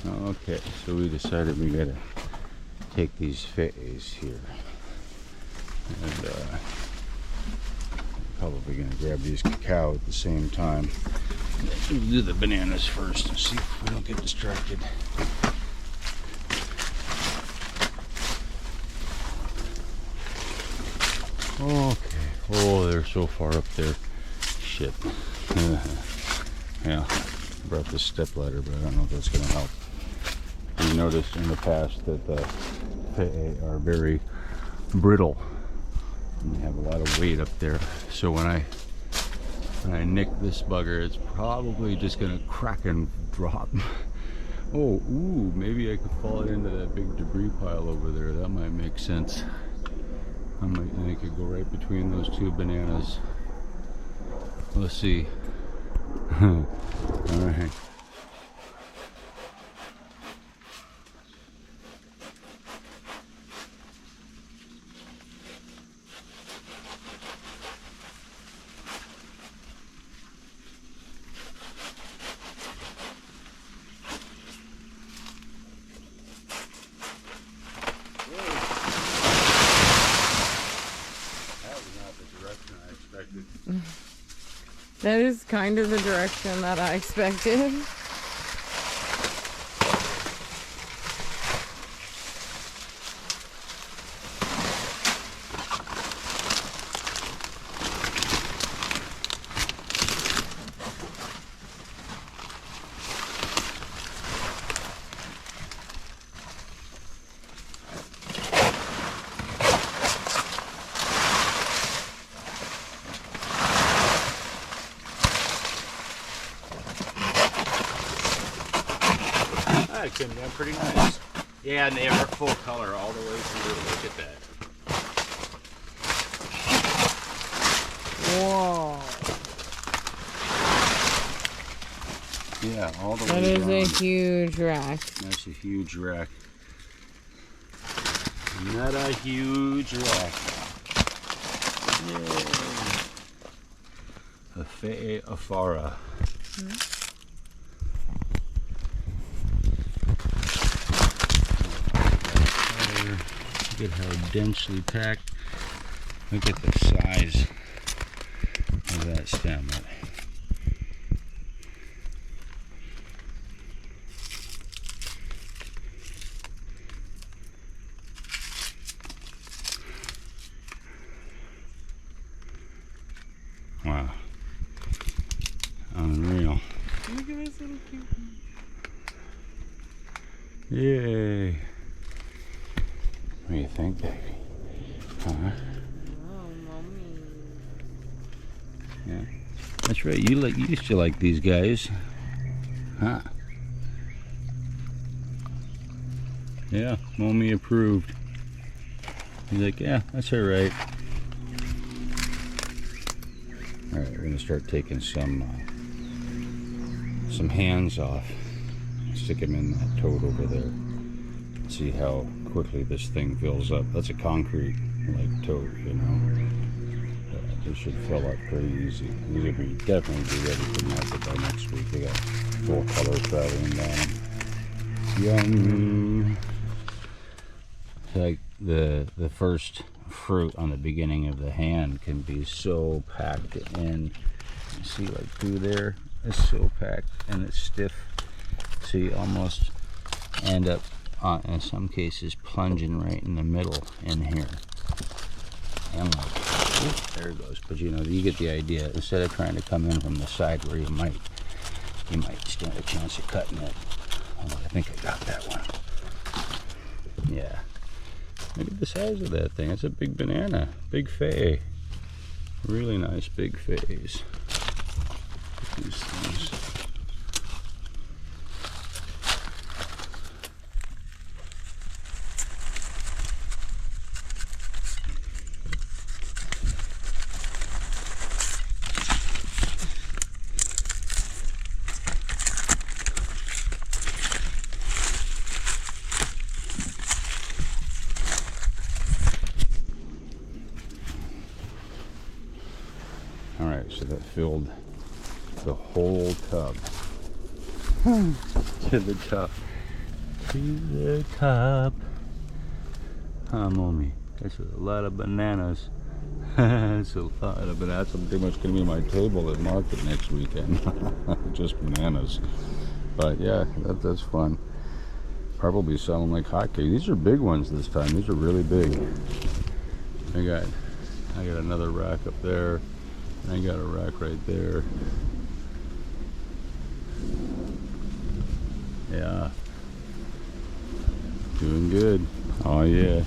Okay, so we decided we gotta take these fe'is here. And probably gonna grab these cacao at the same time. We'll do the bananas first and see if we don't get distracted. Okay. Oh, they're so far up there. Shit. Yeah. Brought this step ladder, but I don't know if that's gonna help. We noticed in the past that the fe'i are very brittle. And they have a lot of weight up there. So when I nick this bugger, it's probably just gonna crack and drop. Oh, ooh, maybe I could fall into that big debris pile over there. That might make sense. I could go right between those two bananas. Let's see. All right. That is kind of the direction that I expected. It came down pretty nice. Yeah, and they are full color all the way through. Look at that. Whoa. Yeah, all the That way is down. a huge rack. That's a huge rack. Not a huge rack. Yay. A Fe'i Afara. Look at how densely packed. Look at the size of that stem. Wow. Unreal. Look at this little cute one. Yay. What do you think, baby? Huh? Oh, mommy. Yeah. That's right. You used to like these guys. Huh? Yeah, mommy approved. He's like, yeah, that's all right. All right, we're gonna start taking some hands off. Stick them in that tote over there. See how quickly this thing fills up. That's a concrete like tote, you know. It should fill up pretty easy. These will be definitely be ready for market by next week. They got full color traveling down. Yum. Like the first fruit on the beginning of the hand can be so packed in. You see, like through there, it's so packed and it's stiff. So you almost end up, in some cases, plunging right in the middle in here. And like, there it goes. But you know, you get the idea. Instead of trying to come in from the side where you might stand a chance of cutting it. Although I think I got that one. Yeah. Look at the size of that thing. It's a big banana. Big Fe'i. Really nice big Fe'is. These things. Alright, so that filled the whole tub to the top. to the top. Huh, mommy? That's a lot of bananas. That's a lot of bananas. That's pretty much going to be my table at market next weekend. Just bananas. But yeah, that's fun. Probably sell them like hotcakes. These are big ones this time. These are really big. I got another rack up there. And I got a rack right there. Yeah. Doing good. Oh yeah.